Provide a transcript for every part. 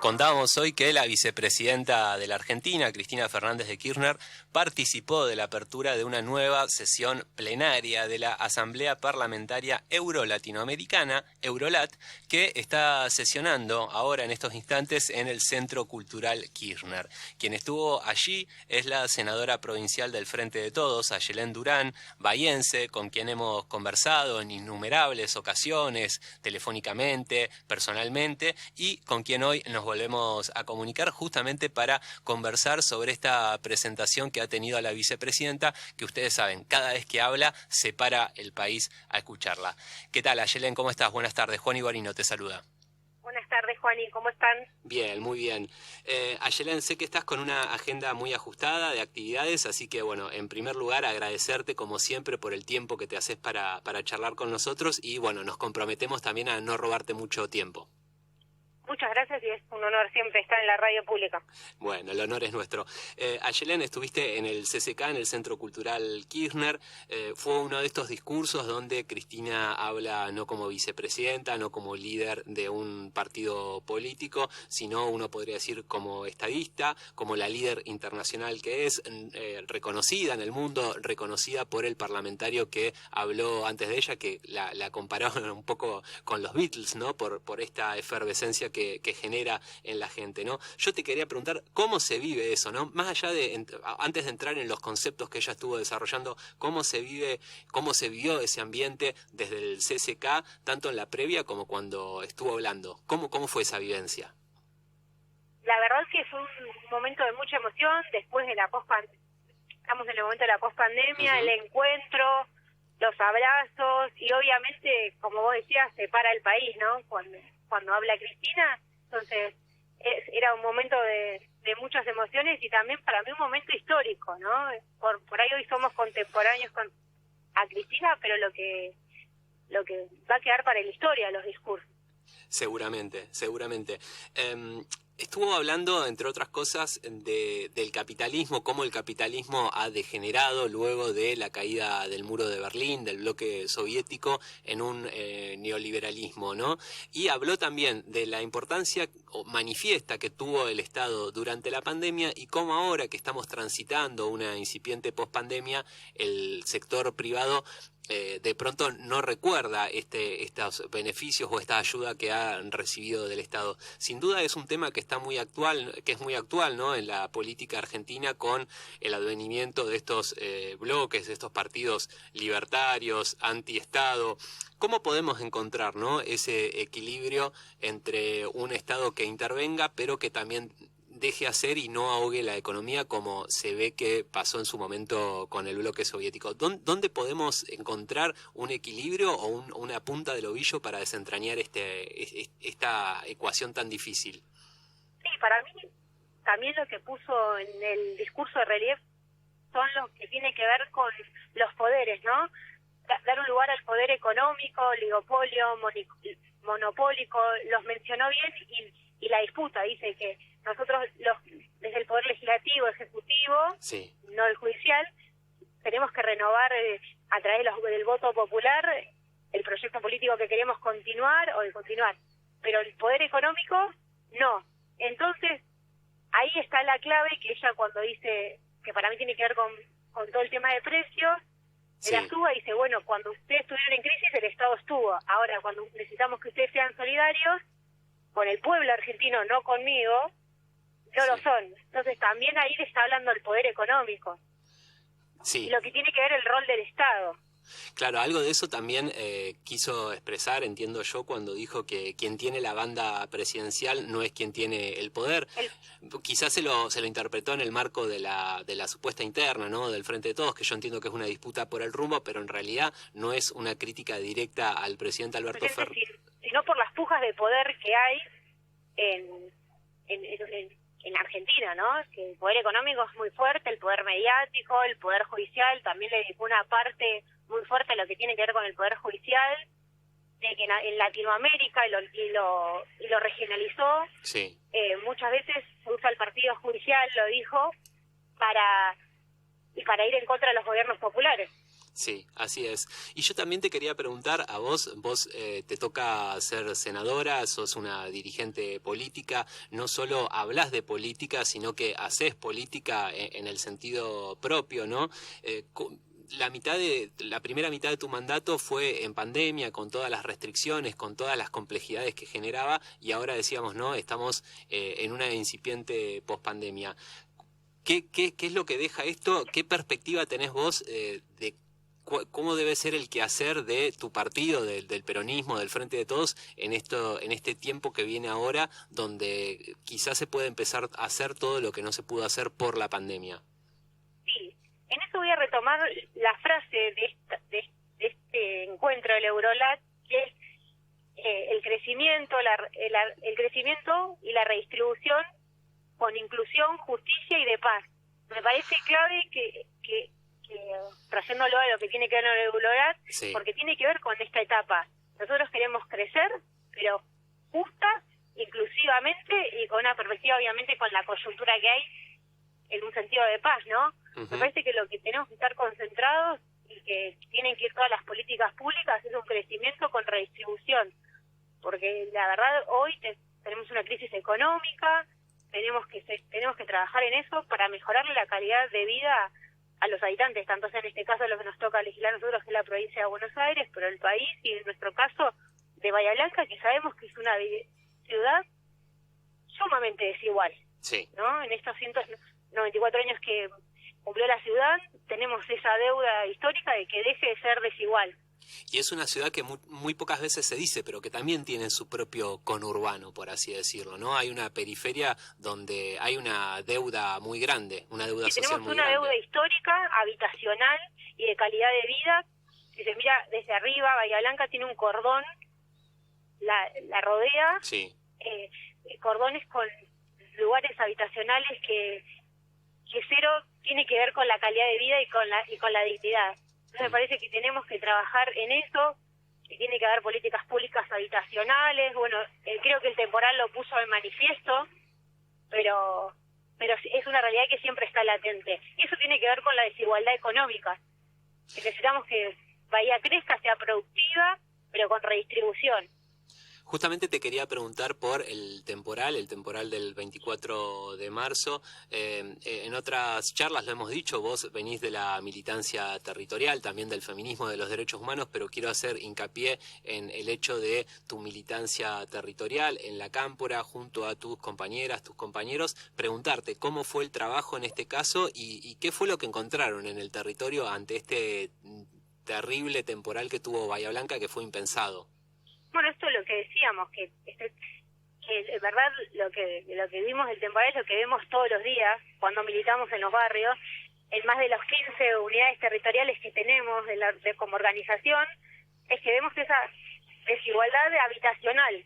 Contábamos hoy que la vicepresidenta de la Argentina, Cristina Fernández de Kirchner, participó de la apertura de una nueva sesión plenaria de la Asamblea Parlamentaria Euro-Latinoamericana, Eurolat, que está sesionando ahora en estos instantes en el Centro Cultural Kirchner. Quien estuvo allí es la senadora provincial del Frente de Todos, Ayelén Durán, bahiense, con quien hemos conversado en innumerables ocasiones, telefónicamente, personalmente, y con quien hoy nos volvemos a comunicar justamente para conversar sobre esta presentación que ha tenido a la vicepresidenta, que ustedes saben, cada vez que habla se para el país a escucharla. ¿Qué tal, Ayelén? ¿Cómo estás? Buenas tardes. Juan Ibarino te saluda. Buenas tardes, Juani, ¿cómo están? Bien, muy bien. Ayelén, sé que estás con una agenda muy ajustada de actividades, así que bueno, en primer lugar agradecerte como siempre por el tiempo que te haces para charlar con nosotros y bueno, nos comprometemos también a no robarte mucho tiempo. Muchas gracias y es un honor siempre estar en la radio pública. Bueno, el honor es nuestro. Ayelén, estuviste en el CCK, en el Centro Cultural Kirchner. Fue uno de estos discursos donde Cristina habla no como vicepresidenta, no como líder de un partido político, sino uno podría decir como estadista, como la líder internacional que es, reconocida en el mundo, reconocida por el parlamentario que habló antes de ella, que la compararon un poco con los Beatles, ¿no? Por esta efervescencia que genera en la gente, ¿no? Yo te quería preguntar cómo se vive eso, ¿no? Más allá de, antes de entrar en los conceptos que ella estuvo desarrollando, cómo se vivió ese ambiente desde el CCK, tanto en la previa como cuando estuvo hablando. ¿Cómo fue esa vivencia? La verdad es que fue un momento de mucha emoción después de la pospandemia. Estamos en el momento de la pospandemia, el encuentro, los abrazos y obviamente, como vos decías, se para el país, ¿no? Cuando habla Cristina, entonces era un momento de muchas emociones y también para mí un momento histórico, ¿no? Por ahí hoy somos contemporáneos a Cristina, pero lo que va a quedar para la historia, los discursos. Seguramente. Estuvo hablando, entre otras cosas, del capitalismo, cómo el capitalismo ha degenerado luego de la caída del muro de Berlín, del bloque soviético, en un neoliberalismo, ¿no? Y habló también de la importancia manifiesta que tuvo el Estado durante la pandemia y cómo ahora que estamos transitando una incipiente pospandemia, el sector privado de pronto no recuerda estos beneficios o esta ayuda que ha recibido del Estado. Sin duda es un tema que es muy actual, ¿no? En la política argentina con el advenimiento de estos bloques, de estos partidos libertarios, anti-Estado. ¿Cómo podemos encontrar, ¿no? ese equilibrio entre un Estado que intervenga, pero que también deje hacer y no ahogue la economía como se ve que pasó en su momento con el bloque soviético? ¿Dónde podemos encontrar un equilibrio o una punta del ovillo para desentrañar esta ecuación tan difícil? Sí, para mí también lo que puso en el discurso de relieve son los que tiene que ver con los poderes, ¿no? Dar un lugar al poder económico, oligopolio, monopólico, los mencionó bien y la disputa dice que nosotros desde el poder legislativo, ejecutivo, sí, no el judicial, tenemos que renovar a través del voto popular el proyecto político que queremos continuar o de continuar, pero el poder económico no. Entonces ahí está la clave que ella cuando dice que para mí tiene que ver con todo el tema de precios, sí, la suba dice, bueno, cuando ustedes estuvieron en crisis el Estado estuvo, ahora cuando necesitamos que ustedes sean solidarios con el pueblo argentino, no conmigo, no sí lo son. Entonces también ahí le está hablando el poder económico. Sí. Y lo que tiene que ver el rol del Estado. Claro, algo de eso también quiso expresar, entiendo yo, cuando dijo que quien tiene la banda presidencial no es quien tiene el poder. Quizás se lo interpretó en el marco de la supuesta interna, ¿no? Del Frente de Todos, que yo entiendo que es una disputa por el rumbo, pero en realidad no es una crítica directa al presidente Alberto Fernández. Sino por las pujas de poder que hay en Argentina, ¿no? Que el poder económico es muy fuerte, el poder mediático, el poder judicial, también le dedicó una parte muy fuerte a lo que tiene que ver con el poder judicial, de que en Latinoamérica y lo regionalizó. Sí. Muchas veces se usa el partido judicial, lo dijo, para ir en contra de los gobiernos populares. Sí, así es. Y yo también te quería preguntar a vos te toca ser senadora, sos una dirigente política, no solo hablas de política, sino que haces política en el sentido propio, ¿no? La primera mitad de tu mandato fue en pandemia, con todas las restricciones, con todas las complejidades que generaba, y ahora decíamos, ¿no? Estamos en una incipiente pospandemia. ¿Qué es lo que deja esto? ¿Qué perspectiva tenés vos de cómo debe ser el quehacer de tu partido, del peronismo, del Frente de Todos, en este tiempo que viene ahora, donde quizás se puede empezar a hacer todo lo que no se pudo hacer por la pandemia? Sí, en eso voy a retomar la frase de este encuentro del Eurolat, que es el crecimiento, el crecimiento y la redistribución con inclusión, justicia y de paz. Me parece clave que trayéndolo a lo que tiene que ver con el Eurolat, Sí. porque tiene que ver con esta etapa. Nosotros queremos crecer, pero justa, inclusivamente y con una perspectiva, obviamente, con la coyuntura que hay en un sentido de paz, ¿no? Uh-huh. Me parece que lo que tenemos que estar concentrados y que tienen que ir todas las políticas públicas es un crecimiento con redistribución, porque la verdad hoy tenemos una crisis económica, tenemos que trabajar en eso para mejorar la calidad de vida a los habitantes, tanto sea en este caso lo que nos toca legislar nosotros, que es la provincia de Buenos Aires, pero el país, y en nuestro caso de Bahía Blanca, que sabemos que es una ciudad sumamente desigual. Sí. ¿No? En estos 194 años que cumplió la ciudad, tenemos esa deuda histórica de que deje de ser desigual. Y es una ciudad que muy pocas veces se dice, pero que también tiene su propio conurbano, por así decirlo, ¿no? Hay una periferia donde hay una deuda muy grande, una deuda social muy grande. Tenemos una deuda histórica, habitacional y de calidad de vida. Si se mira desde arriba, Bahía Blanca tiene un cordón, la rodea, sí. Cordones con lugares habitacionales que cero tiene que ver con la calidad de vida y con la dignidad. Entonces me parece que tenemos que trabajar en eso, que tiene que haber políticas públicas habitacionales. Bueno, creo que el temporal lo puso en manifiesto, pero es una realidad que siempre está latente. Y eso tiene que ver con la desigualdad económica. Necesitamos que Bahía crezca, sea productiva, pero con redistribución. Justamente te quería preguntar por el temporal del 24 de marzo. En otras charlas lo hemos dicho, vos venís de la militancia territorial, también del feminismo, de los derechos humanos, pero quiero hacer hincapié en el hecho de tu militancia territorial en la Cámpora, junto a tus compañeras, tus compañeros, preguntarte cómo fue el trabajo en este caso y qué fue lo que encontraron en el territorio ante este terrible temporal que tuvo Bahía Blanca, que fue impensado. Bueno, esto es lo que decíamos, que en verdad lo que vimos del temporal es lo que vemos todos los días cuando militamos en los barrios, en más de las 15 unidades territoriales que tenemos como organización, es que vemos esa desigualdad habitacional.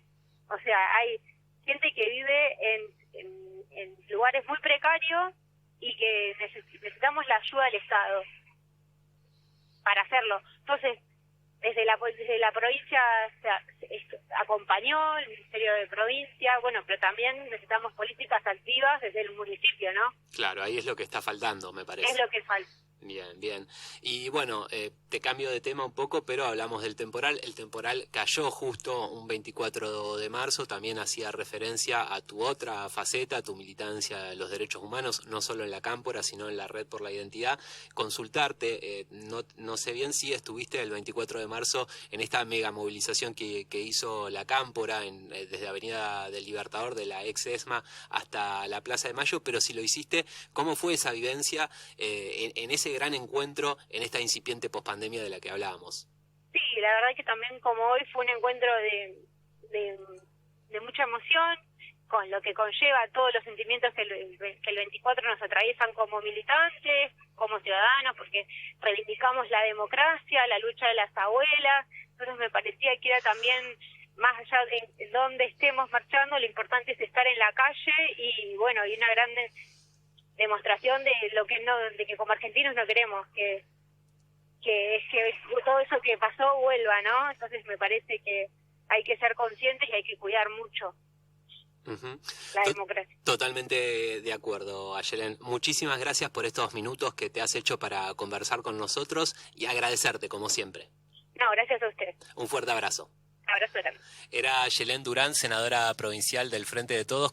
O sea, hay gente que vive en lugares muy precarios y que necesitamos la ayuda del Estado para hacerlo. Entonces, desde la provincia se acompañó el Ministerio de Provincia, bueno, pero también necesitamos políticas activas desde el municipio, ¿no? Claro, ahí es lo que está faltando, me parece. Es lo que falta. Bien, bien. Y bueno, te cambio de tema un poco, pero hablamos del temporal. El temporal cayó justo un 24 de marzo, también hacía referencia a tu otra faceta, a tu militancia de los derechos humanos, no solo en la Cámpora, sino en la Red por la Identidad. Consultarte, no sé bien si estuviste el 24 de marzo en esta mega movilización que hizo la Cámpora desde Avenida del Libertador, de la ex ESMA, hasta la Plaza de Mayo, pero si lo hiciste, ¿cómo fue esa vivencia en ese gran encuentro en esta incipiente pospandemia de la que hablábamos? Sí, la verdad que también como hoy fue un encuentro de mucha emoción, con lo que conlleva todos los sentimientos que el 24 nos atraviesan como militantes, como ciudadanos, porque reivindicamos la democracia, la lucha de las abuelas. Entonces me parecía que era también, más allá de donde estemos marchando, lo importante es estar en la calle y bueno, y una gran demostración de lo que de que como argentinos no queremos que todo eso que pasó vuelva, ¿no? Entonces me parece que hay que ser conscientes y hay que cuidar mucho Ujú. la democracia. Totalmente de acuerdo, Ayelen. Muchísimas gracias por estos minutos que te has hecho para conversar con nosotros y agradecerte como siempre. No, gracias a usted. Un fuerte abrazo. Abrazo grande. Era Ayelen Durán, senadora provincial del Frente de Todos.